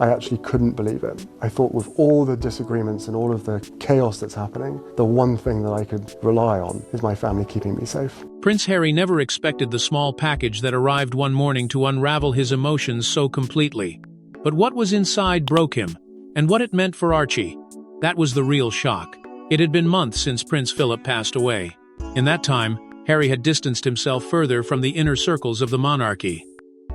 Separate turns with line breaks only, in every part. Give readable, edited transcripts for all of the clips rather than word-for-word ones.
I actually couldn't believe it. I thought with all the disagreements and all of the chaos that's happening, the one thing that I could rely on is my family keeping me safe.
Prince Harry never expected the small package that arrived one morning to unravel his emotions so completely. But what was inside broke him, and what it meant for Archie. That was the real shock. It had been months since Prince Philip passed away. In that time, Harry had distanced himself further from the inner circles of the monarchy.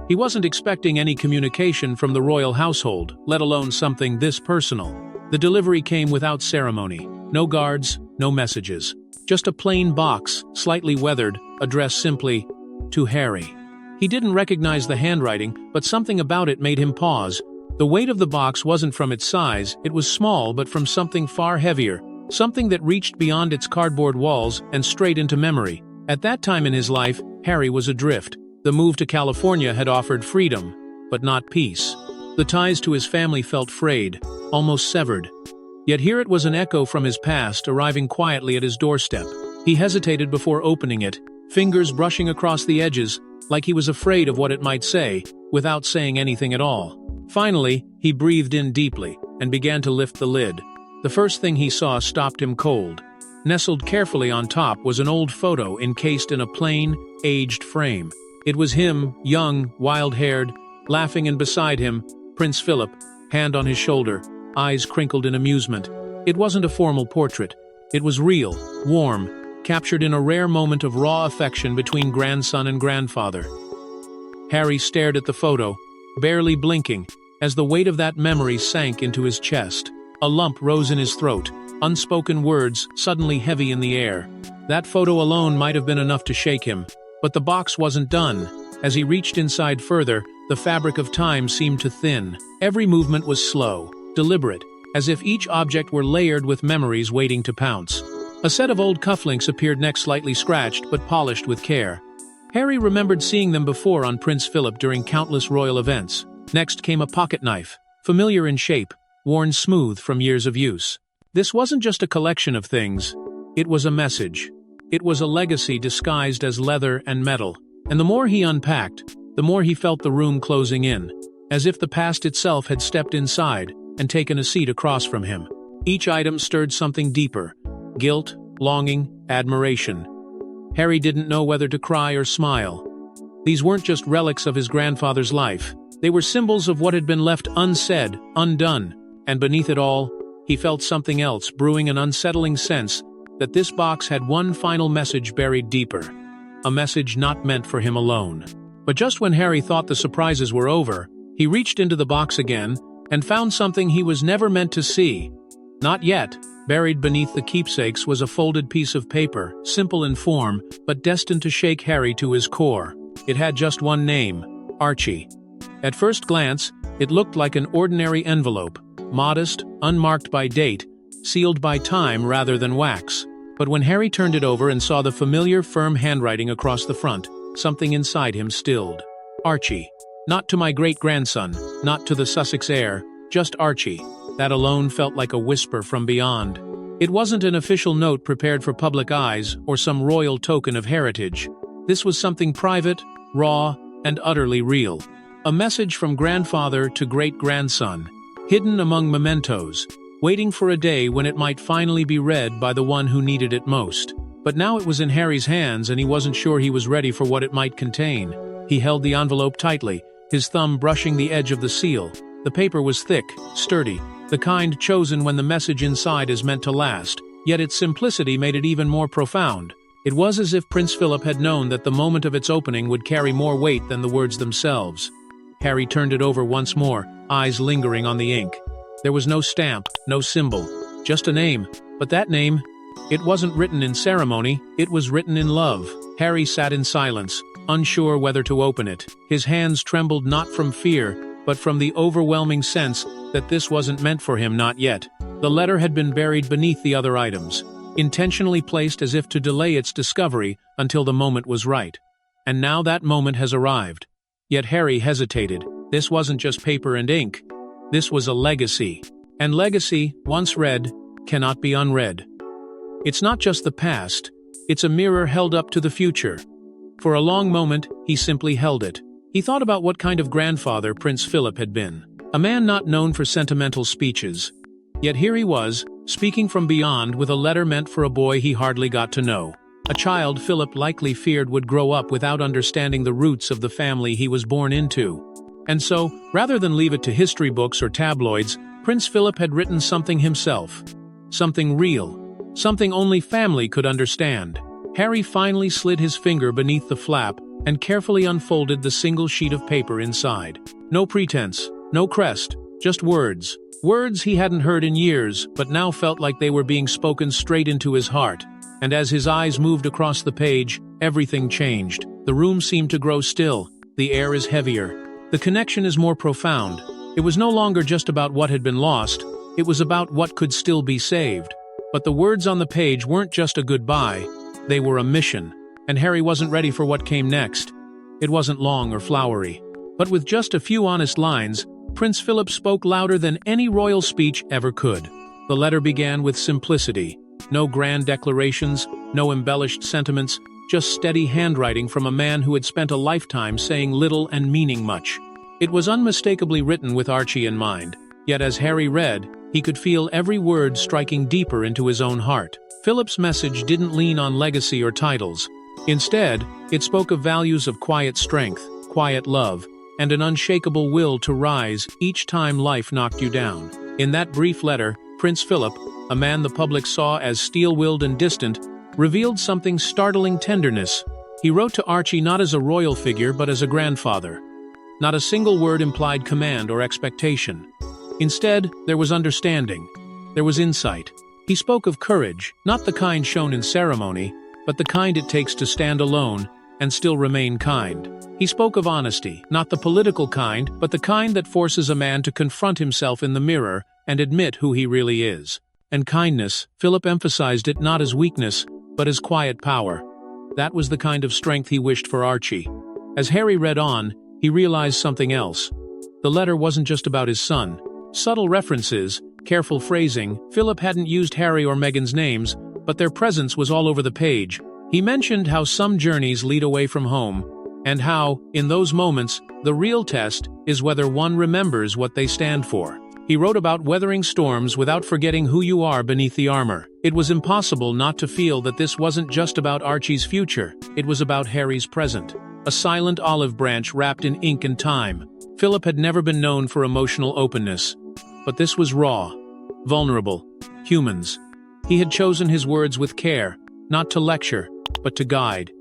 He wasn't expecting any communication from the royal household, let alone something this personal. The delivery came without ceremony. No guards, no messages. Just a plain box, slightly weathered, addressed simply, "To Harry." He didn't recognize the handwriting, but something about it made him pause. The weight of the box wasn't from its size, it was small but from something far heavier, something that reached beyond its cardboard walls and straight into memory. At that time in his life, Harry was adrift. The move to California had offered freedom, but not peace. The ties to his family felt frayed, almost severed. Yet here it was an echo from his past arriving quietly at his doorstep. He hesitated before opening it, fingers brushing across the edges, like he was afraid of what it might say, without saying anything at all. Finally, he breathed in deeply, and began to lift the lid. The first thing he saw stopped him cold. Nestled carefully on top was an old photo encased in a plain, aged frame. It was him, young, wild-haired, laughing, and beside him, Prince Philip, hand on his shoulder, eyes crinkled in amusement. It wasn't a formal portrait. It was real, warm, captured in a rare moment of raw affection between grandson and grandfather. Harry stared at the photo, barely blinking, as the weight of that memory sank into his chest. A lump rose in his throat, unspoken words suddenly heavy in the air. That photo alone might have been enough to shake him. But the box wasn't done. As he reached inside further, the fabric of time seemed to thin. Every movement was slow, deliberate, as if each object were layered with memories waiting to pounce. A set of old cufflinks appeared next, slightly scratched but polished with care. Harry remembered seeing them before on Prince Philip during countless royal events. Next came a pocket knife, familiar in shape, worn smooth from years of use. This wasn't just a collection of things. It was a message. It was a legacy disguised as leather and metal. And the more he unpacked, the more he felt the room closing in, as if the past itself had stepped inside and taken a seat across from him. Each item stirred something deeper: guilt, longing, admiration. Harry didn't know whether to cry or smile. These weren't just relics of his grandfather's life. They were symbols of what had been left unsaid, undone. And beneath it all, he felt something else brewing, an unsettling sense that this box had one final message buried deeper. A message not meant for him alone. But just when Harry thought the surprises were over, he reached into the box again and found something he was never meant to see. Not yet. Buried beneath the keepsakes was a folded piece of paper, simple in form, but destined to shake Harry to his core. It had just one name: Archie. At first glance, it looked like an ordinary envelope, modest, unmarked by date, sealed by time rather than wax. But when Harry turned it over and saw the familiar, firm handwriting across the front, something inside him stilled. Archie. Not to my great-grandson, not to the Sussex heir, just Archie. That alone felt like a whisper from beyond. It wasn't an official note prepared for public eyes or some royal token of heritage. This was something private, raw, and utterly real. A message from grandfather to great-grandson, hidden among mementos, waiting for a day when it might finally be read by the one who needed it most. But now it was in Harry's hands, and he wasn't sure he was ready for what it might contain. He held the envelope tightly, his thumb brushing the edge of the seal. The paper was thick, sturdy, the kind chosen when the message inside is meant to last, yet its simplicity made it even more profound. It was as if Prince Philip had known that the moment of its opening would carry more weight than the words themselves. Harry turned it over once more, eyes lingering on the ink. There was no stamp, no symbol, just a name. But that name, it wasn't written in ceremony, it was written in love. Harry sat in silence, unsure whether to open it. His hands trembled not from fear, but from the overwhelming sense that this wasn't meant for him, not yet. The letter had been buried beneath the other items, intentionally placed as if to delay its discovery until the moment was right. And now that moment has arrived. Yet Harry hesitated. This wasn't just paper and ink. This was a legacy. And legacy, once read, cannot be unread. It's not just the past, it's a mirror held up to the future. For a long moment, he simply held it. He thought about what kind of grandfather Prince Philip had been. a man not known for sentimental speeches. Yet here he was, speaking from beyond with a letter meant for a boy he hardly got to know. A child Philip likely feared would grow up without understanding the roots of the family he was born into. And so, rather than leave it to history books or tabloids, Prince Philip had written something himself. Something real. Something only family could understand. Harry finally slid his finger beneath the flap and carefully unfolded the single sheet of paper inside. No pretense, no crest, just words. Words he hadn't heard in years, but now felt like they were being spoken straight into his heart. And as his eyes moved across the page, everything changed. The room seemed to grow still. The air is heavier. The connection is more profound. It was no longer just about what had been lost. It was about what could still be saved. But the words on the page weren't just a goodbye. They were a mission. And Harry wasn't ready for what came next. It wasn't long or flowery. But with just a few honest lines, Prince Philip spoke louder than any royal speech ever could. The letter began with simplicity. No grand declarations, no embellished sentiments, just steady handwriting from a man who had spent a lifetime saying little and meaning much. It was unmistakably written with Archie in mind, yet as Harry read, he could feel every word striking deeper into his own heart. Philip's message didn't lean on legacy or titles. Instead, it spoke of values of quiet strength, quiet love, and an unshakable will to rise each time life knocked you down. In that brief letter, Prince Philip, a man the public saw as steel-willed and distant, revealed something startling tenderness. He wrote to Archie not as a royal figure but as a grandfather. Not a single word implied command or expectation. Instead, there was understanding. There was insight. He spoke of courage, not the kind shown in ceremony, but the kind it takes to stand alone and still remain kind. He spoke of honesty, not the political kind, but the kind that forces a man to confront himself in the mirror and admit who he really is. And kindness, Philip emphasized it not as weakness, but as quiet power. That was the kind of strength he wished for Archie. As Harry read on, he realized something else. The letter wasn't just about his son. Subtle references, careful phrasing, Philip hadn't used Harry or Meghan's names, but their presence was all over the page. He mentioned how some journeys lead away from home, and how, in those moments, the real test is whether one remembers what they stand for. He wrote about weathering storms without forgetting who you are beneath the armor. It was impossible not to feel that this wasn't just about Archie's future, it was about Harry's present. A silent olive branch wrapped in ink and time. Philip had never been known for emotional openness. But this was raw, vulnerable, humans. He had chosen his words with care, not to lecture, but to guide.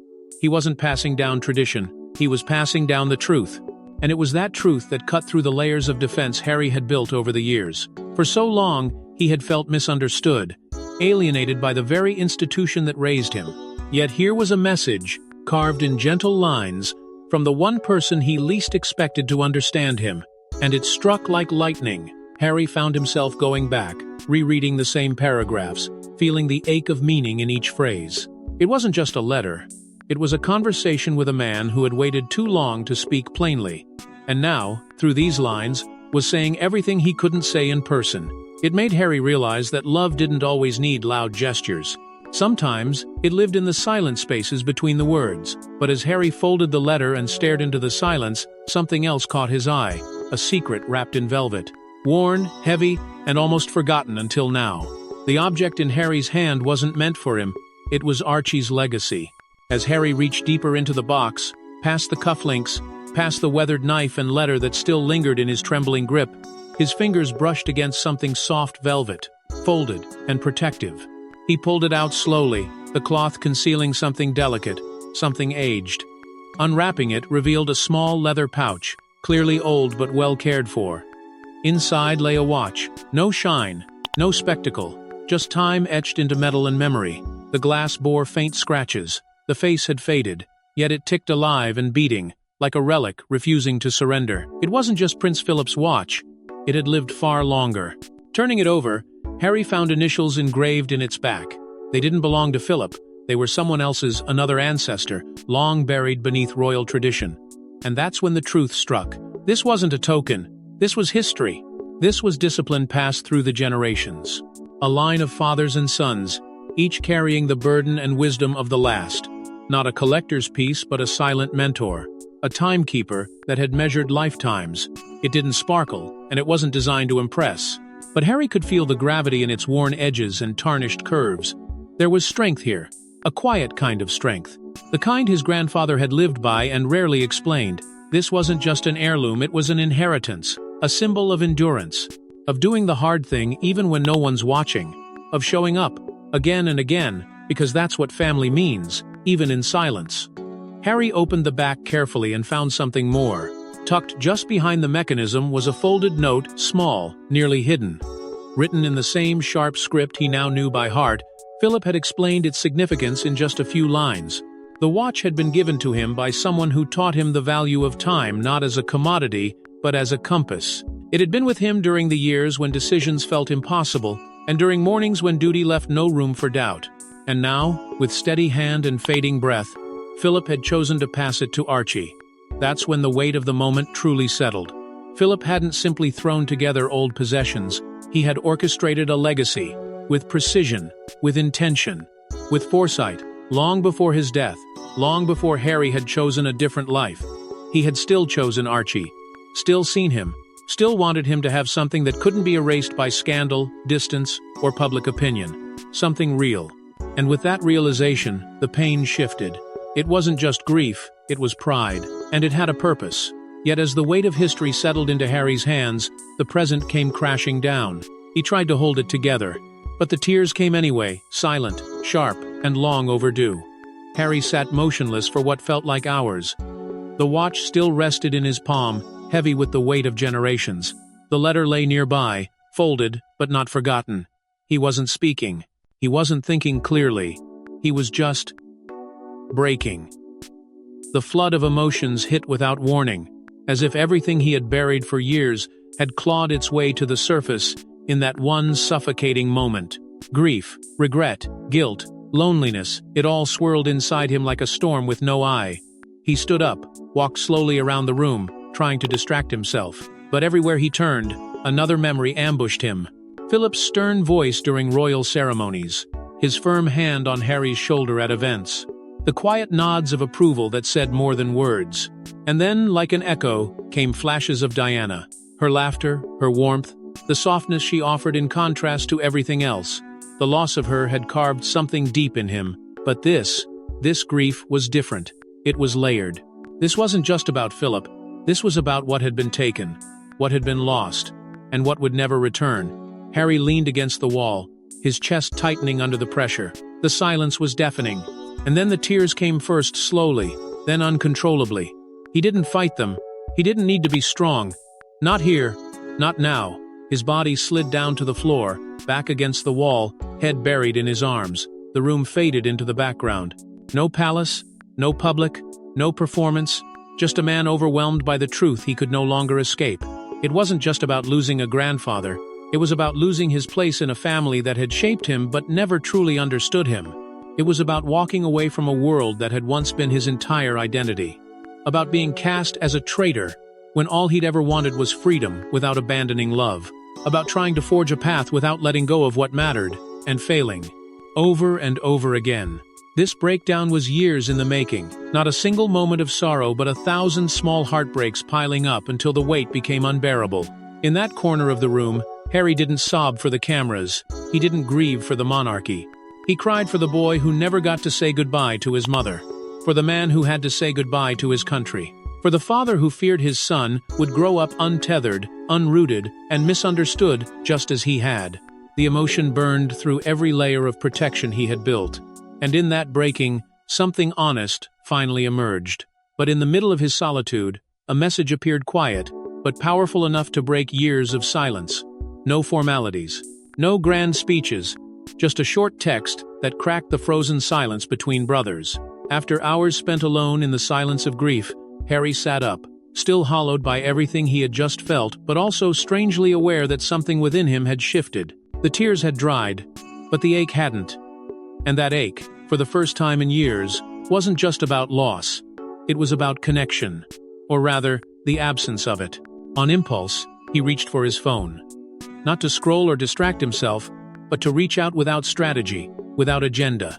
He wasn't passing down tradition, he was passing down the truth. And it was that truth that cut through the layers of defense Harry had built over the years. For so long, he had felt misunderstood, alienated by the very institution that raised him. Yet here was a message, carved in gentle lines, from the one person he least expected to understand him. And it struck like lightning. Harry found himself going back, rereading the same paragraphs, feeling the ache of meaning in each phrase. It wasn't just a letter. It was a conversation with a man who had waited too long to speak plainly, and now, through these lines, was saying everything he couldn't say in person. It made Harry realize that love didn't always need loud gestures. Sometimes, it lived in the silent spaces between the words. But as Harry folded the letter and stared into the silence, something else caught his eye, a secret wrapped in velvet. Worn, heavy, and almost forgotten until now. The object in Harry's hand wasn't meant for him, it was Archie's legacy. As Harry reached deeper into the box, past the cufflinks, past the weathered knife and letter that still lingered in his trembling grip, his fingers brushed against something soft velvet, folded and protective. He pulled it out slowly, the cloth concealing something delicate, something aged. Unwrapping it revealed a small leather pouch, clearly old but well cared for. Inside lay a watch, no shine, no spectacle, just time etched into metal and memory. The glass bore faint scratches. The face had faded, yet it ticked alive and beating, like a relic refusing to surrender. It wasn't just Prince Philip's watch. It had lived far longer. Turning it over, Harry found initials engraved in its back. They didn't belong to Philip. They were someone else's, another ancestor, long buried beneath royal tradition. And that's when the truth struck. This wasn't a token. This was history. This was discipline passed through the generations. A line of fathers and sons, each carrying the burden and wisdom of the last. Not a collector's piece, but a silent mentor. A timekeeper that had measured lifetimes. It didn't sparkle. and it wasn't designed to impress. But Harry could feel the gravity in its worn edges and tarnished curves. There was strength here, a quiet kind of strength, the kind his grandfather had lived by and rarely explained. This wasn't just an heirloom, it was an inheritance, a symbol of endurance, of doing the hard thing even when no one's watching, of showing up, again and again, because that's what family means, even in silence. Harry opened the back carefully and found something more. Tucked just behind the mechanism was a folded note, small, nearly hidden. Written in the same sharp script he now knew by heart, Philip had explained its significance in just a few lines. The watch had been given to him by someone who taught him the value of time not as a commodity, but as a compass. It had been with him during the years when decisions felt impossible, and during mornings when duty left no room for doubt. And now, with steady hand and fading breath, Philip had chosen to pass it to Archie. That's when the weight of the moment truly settled. Philip hadn't simply thrown together old possessions, he had orchestrated a legacy, with precision, with intention, with foresight, long before his death, long before Harry had chosen a different life. He had still chosen Archie, still seen him, still wanted him to have something that couldn't be erased by scandal, distance, or public opinion. Something real. And with that realization, the pain shifted. It wasn't just grief, it was pride, and it had a purpose. Yet as the weight of history settled into Harry's hands, the present came crashing down. He tried to hold it together, but the tears came anyway, silent, sharp, and long overdue. Harry sat motionless for what felt like hours. The watch still rested in his palm, heavy with the weight of generations. The letter lay nearby, folded, but not forgotten. He wasn't speaking. He wasn't thinking clearly. He was just breaking. The flood of emotions hit without warning, as if everything he had buried for years had clawed its way to the surface in that one suffocating moment. Grief, regret, guilt, loneliness, it all swirled inside him like a storm with no eye. He stood up, walked slowly around the room, trying to distract himself. But everywhere he turned, another memory ambushed him. Philip's stern voice during royal ceremonies, his firm hand on Harry's shoulder at events, the quiet nods of approval that said more than words. And then, like an echo, came flashes of Diana, her laughter, her warmth, the softness she offered in contrast to everything else. The loss of her had carved something deep in him, but this grief was different. It was layered. This wasn't just about Philip. This was about what had been taken, what had been lost, and what would never return. Harry leaned against the wall, his chest tightening under the pressure. The silence was deafening, and then the tears came first slowly, then uncontrollably. He didn't fight them. He didn't need to be strong. Not here, not now. His body slid down to the floor, back against the wall, head buried in his arms. The room faded into the background. No palace, no public, no performance, just a man overwhelmed by the truth he could no longer escape. It wasn't just about losing a grandfather. It was about losing his place in a family that had shaped him but never truly understood him. It was about walking away from a world that had once been his entire identity. About being cast as a traitor when all he'd ever wanted was freedom without abandoning love. About trying to forge a path without letting go of what mattered, and failing. Over and over again. This breakdown was years in the making. Not a single moment of sorrow, but 1,000 small heartbreaks piling up until the weight became unbearable. In that corner of the room, Harry didn't sob for the cameras. He didn't grieve for the monarchy. He cried for the boy who never got to say goodbye to his mother. For the man who had to say goodbye to his country. For the father who feared his son would grow up untethered, unrooted, and misunderstood just as he had. The emotion burned through every layer of protection he had built. And in that breaking, something honest finally emerged. But in the middle of his solitude, a message appeared quiet, but powerful enough to break years of silence. No formalities, no grand speeches, just a short text that cracked the frozen silence between brothers. After hours spent alone in the silence of grief, Harry sat up, still hollowed by everything he had just felt, but also strangely aware that something within him had shifted. The tears had dried, but the ache hadn't. And that ache, for the first time in years, wasn't just about loss. It was about connection, or rather, the absence of it. On impulse, he reached for his phone. Not to scroll or distract himself, but to reach out without strategy, without agenda.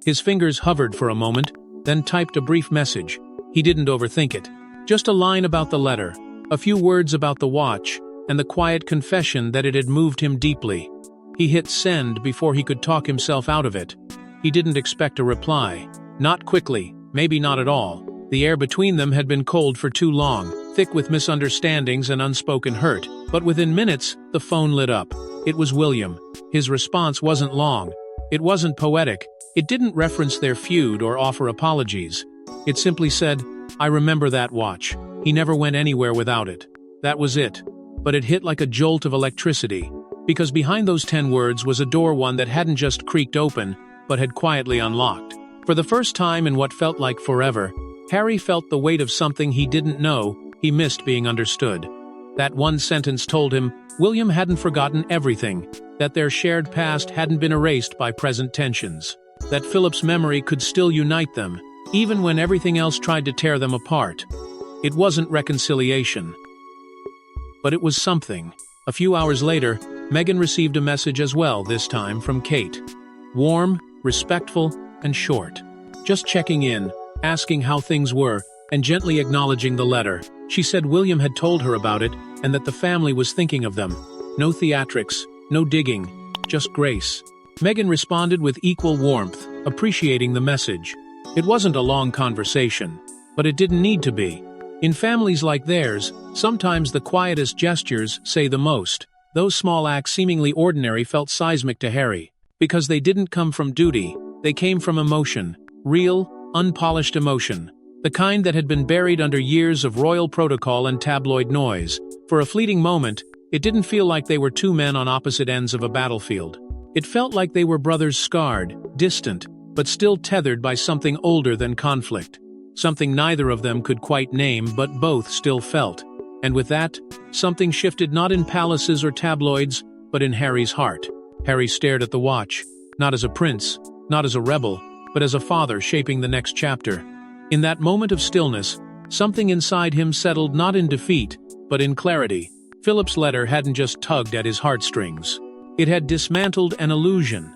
His fingers hovered for a moment, then typed a brief message. He didn't overthink it. Just a line about the letter, a few words about the watch, and the quiet confession that it had moved him deeply. He hit send before he could talk himself out of it. He didn't expect a reply. Not quickly, maybe not at all. The air between them had been cold for too long, thick with misunderstandings and unspoken hurt. But within minutes, the phone lit up. It was William. His response wasn't long. It wasn't poetic. It didn't reference their feud or offer apologies. It simply said, "I remember that watch. He never went anywhere without it." That was it. But it hit like a jolt of electricity. Because behind those 10 words was a door, one that hadn't just creaked open, but had quietly unlocked. For the first time in what felt like forever, Harry felt the weight of something he didn't know he missed being understood. That one sentence told him William hadn't forgotten everything, that their shared past hadn't been erased by present tensions, that Philip's memory could still unite them, even when everything else tried to tear them apart. It wasn't reconciliation, but it was something. A few hours later, Megan received a message as well, this time from Kate. Warm, respectful, and short. Just checking in, asking how things were, and gently acknowledging the letter. She said William had told her about it, and that the family was thinking of them. No theatrics, no digging, just grace. Megan responded with equal warmth, appreciating the message. It wasn't a long conversation, but it didn't need to be. In families like theirs, sometimes the quietest gestures say the most. Those small acts, seemingly ordinary, felt seismic to Harry. Because they didn't come from duty, they came from emotion. Real, unpolished emotion. The kind that had been buried under years of royal protocol and tabloid noise. For a fleeting moment, it didn't feel like they were two men on opposite ends of a battlefield. It felt like they were brothers, scarred, distant, but still tethered by something older than conflict. Something neither of them could quite name, but both still felt. And with that, something shifted, not in palaces or tabloids, but in Harry's heart. Harry stared at the watch, not as a prince, not as a rebel, but as a father shaping the next chapter. In that moment of stillness, something inside him settled, not in defeat, but in clarity. Philip's letter hadn't just tugged at his heartstrings. It had dismantled an illusion.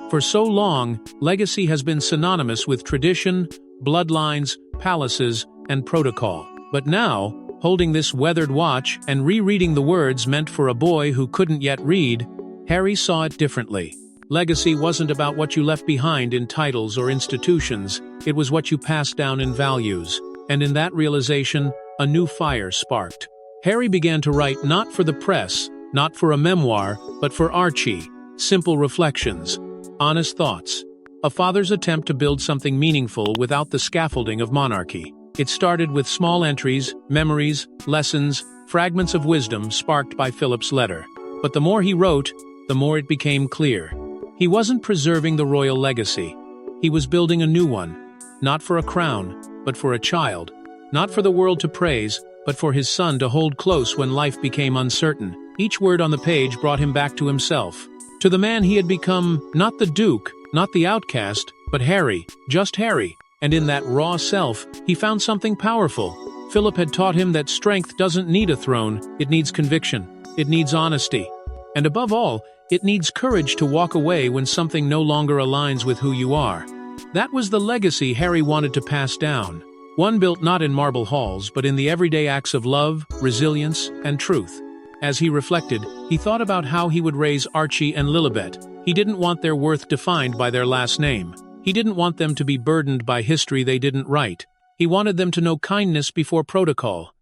For so long, legacy has been synonymous with tradition, bloodlines, palaces, and protocol. But now, holding this weathered watch and rereading the words meant for a boy who couldn't yet read, Harry saw it differently. Legacy wasn't about what you left behind in titles or institutions, it was what you passed down in values. And in that realization, a new fire sparked. Harry began to write, not for the press, not for a memoir, but for Archie. Simple reflections, honest thoughts. A father's attempt to build something meaningful without the scaffolding of monarchy. It started with small entries, memories, lessons, fragments of wisdom sparked by Philip's letter. But the more he wrote, the more it became clear. He wasn't preserving the royal legacy. He was building a new one. Not for a crown, but for a child. Not for the world to praise, but for his son to hold close when life became uncertain. Each word on the page brought him back to himself. To the man he had become, not the Duke, not the outcast, but Harry, just Harry. And in that raw self, he found something powerful. Philip had taught him that strength doesn't need a throne, it needs conviction. It needs honesty. And above all, it needs courage to walk away when something no longer aligns with who you are. That was the legacy Harry wanted to pass down. One built not in marble halls, but in the everyday acts of love, resilience, and truth. As he reflected, he thought about how he would raise Archie and Lilibet. He didn't want their worth defined by their last name. He didn't want them to be burdened by history they didn't write. He wanted them to know kindness before protocol,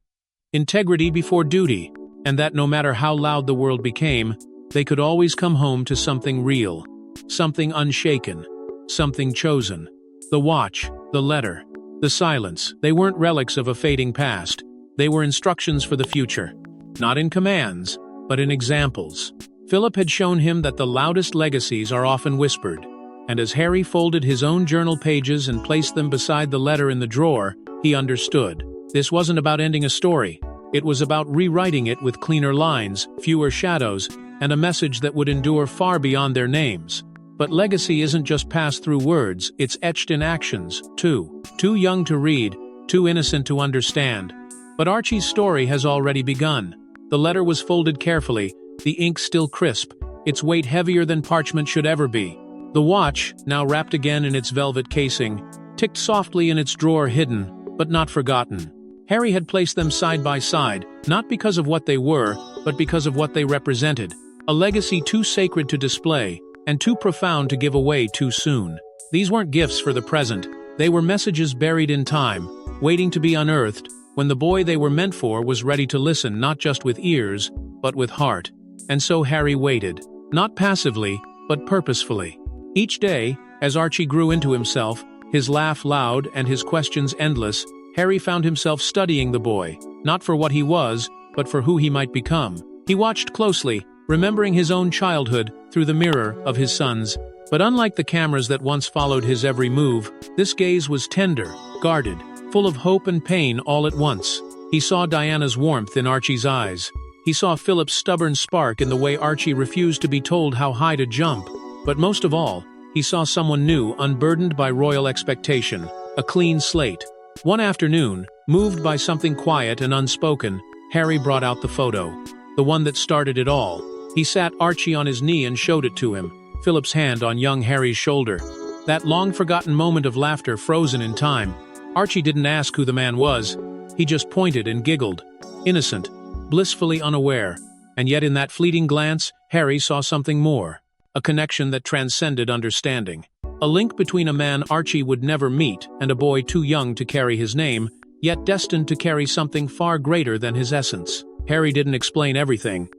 integrity before duty, and that no matter how loud the world became, they could always come home to something real, something unshaken, something chosen. The watch, the letter, the silence, they weren't relics of a fading past. They were instructions for the future. Not in commands, but in examples. Philip had shown him that the loudest legacies are often whispered. And as Harry folded his own journal pages and placed them beside the letter in the drawer, he understood. This wasn't about ending a story. It was about rewriting it with cleaner lines, fewer shadows, and a message that would endure far beyond their names. But legacy isn't just passed through words, it's etched in actions, too. Too young to read, too innocent to understand. But Archie's story has already begun. The letter was folded carefully, the ink still crisp, its weight heavier than parchment should ever be. The watch, now wrapped again in its velvet casing, ticked softly in its drawer, hidden, but not forgotten. Harry had placed them side by side, not because of what they were, but because of what they represented. A legacy too sacred to display, and too profound to give away too soon. These weren't gifts for the present, they were messages buried in time, waiting to be unearthed, when the boy they were meant for was ready to listen not just with ears, but with heart. And so Harry waited, not passively, but purposefully. Each day, as Archie grew into himself, his laugh loud and his questions endless, Harry found himself studying the boy, not for what he was, but for who he might become. He watched closely, remembering his own childhood through the mirror of his son's. But unlike the cameras that once followed his every move, this gaze was tender, guarded, full of hope and pain all at once. He saw Diana's warmth in Archie's eyes. He saw Philip's stubborn spark in the way Archie refused to be told how high to jump. But most of all, he saw someone new, unburdened by royal expectation, a clean slate. One afternoon, moved by something quiet and unspoken, Harry brought out the photo, the one that started it all. He sat Archie on his knee and showed it to him, Philip's hand on young Harry's shoulder. That long-forgotten moment of laughter frozen in time. Archie didn't ask who the man was. He just pointed and giggled. Innocent, blissfully unaware. And yet in that fleeting glance, Harry saw something more. A connection that transcended understanding. A link between a man Archie would never meet and a boy too young to carry his name, yet destined to carry something far greater than his essence. Harry didn't explain everything.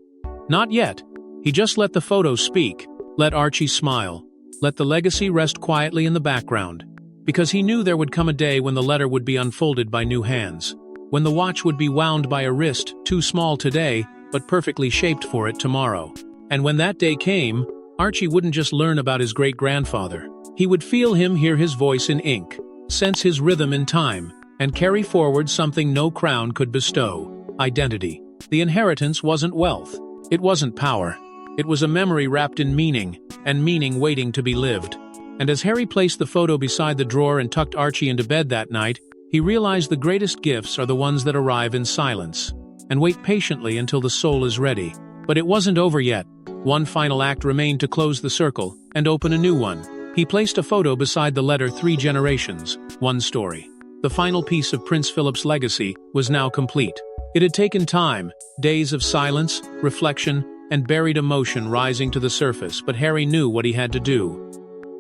Not yet. He just let the photo speak. Let Archie smile. Let the legacy rest quietly in the background. Because he knew there would come a day when the letter would be unfolded by new hands. When the watch would be wound by a wrist too small today, but perfectly shaped for it tomorrow. And when that day came, Archie wouldn't just learn about his great-grandfather. He would feel him, hear his voice in ink, sense his rhythm in time, and carry forward something no crown could bestow: identity. The inheritance wasn't wealth. It wasn't power. It was a memory wrapped in meaning, and meaning waiting to be lived. And as Harry placed the photo beside the drawer and tucked Archie into bed that night, he realized the greatest gifts are the ones that arrive in silence, and wait patiently until the soul is ready. But it wasn't over yet. One final act remained to close the circle, and open a new one. He placed a photo beside the letter 3 generations, one story. The final piece of Prince Philip's legacy was now complete. It had taken time, days of silence, reflection, and buried emotion rising to the surface, but Harry knew what he had to do.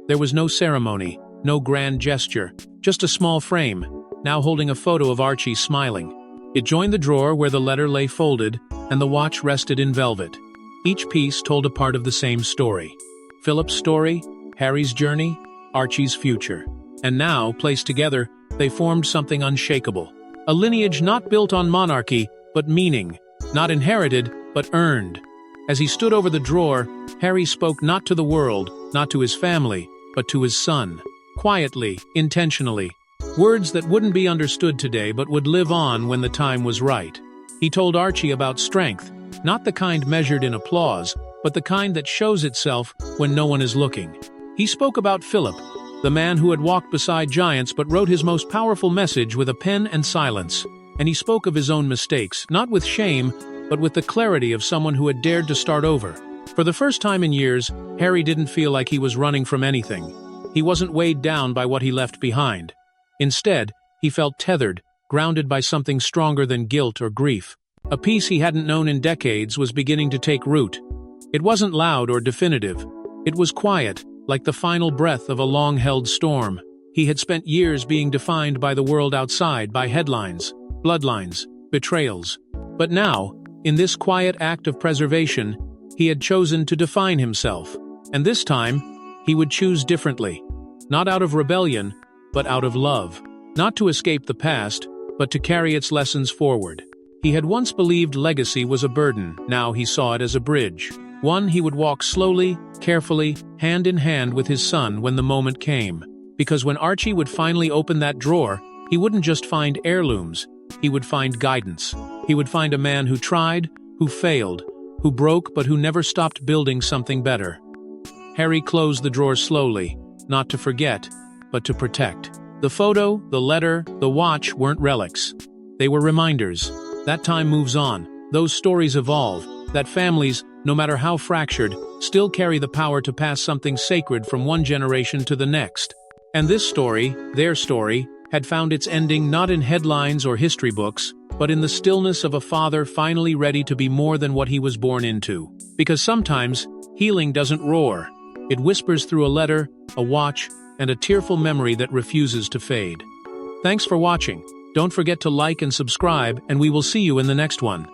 There was no ceremony, no grand gesture, just a small frame, now holding a photo of Archie smiling. It joined the drawer where the letter lay folded, and the watch rested in velvet. Each piece told a part of the same story. Philip's story, Harry's journey, Archie's future. And now, placed together, they formed something unshakable. A lineage not built on monarchy, but meaning. Not inherited, but earned. As he stood over the drawer, Harry spoke not to the world, not to his family, but to his son. Quietly, intentionally. Words that wouldn't be understood today but would live on when the time was right. He told Archie about strength, not the kind measured in applause, but the kind that shows itself when no one is looking. He spoke about Philip, the man who had walked beside giants but wrote his most powerful message with a pen and silence. And he spoke of his own mistakes, not with shame, but with the clarity of someone who had dared to start over. For the first time in years, Harry didn't feel like he was running from anything. He wasn't weighed down by what he left behind. Instead, he felt tethered, grounded by something stronger than guilt or grief. A peace he hadn't known in decades was beginning to take root. It wasn't loud or definitive. It was quiet, like the final breath of a long-held storm. He had spent years being defined by the world outside, by headlines, bloodlines, betrayals. But now, in this quiet act of preservation, he had chosen to define himself. And this time, he would choose differently. Not out of rebellion, but out of love. Not to escape the past, but to carry its lessons forward. He had once believed legacy was a burden. Now he saw it as a bridge. One he would walk slowly, carefully, hand in hand with his son when the moment came. Because when Archie would finally open that drawer, he wouldn't just find heirlooms. He would find guidance. He would find a man who tried, who failed, who broke but who never stopped building something better. Harry closed the drawer slowly, not to forget, but to protect. The photo, the letter, the watch weren't relics. They were reminders. That time moves on. Those stories evolve. That families, no matter how fractured, still carry the power to pass something sacred from one generation to the next. And this story, their story, had found its ending not in headlines or history books, but in the stillness of a father finally ready to be more than what he was born into. Because sometimes, healing doesn't roar. It whispers through a letter, a watch, and a tearful memory that refuses to fade. Thanks for watching. Don't forget to like and subscribe, and we will see you in the next one.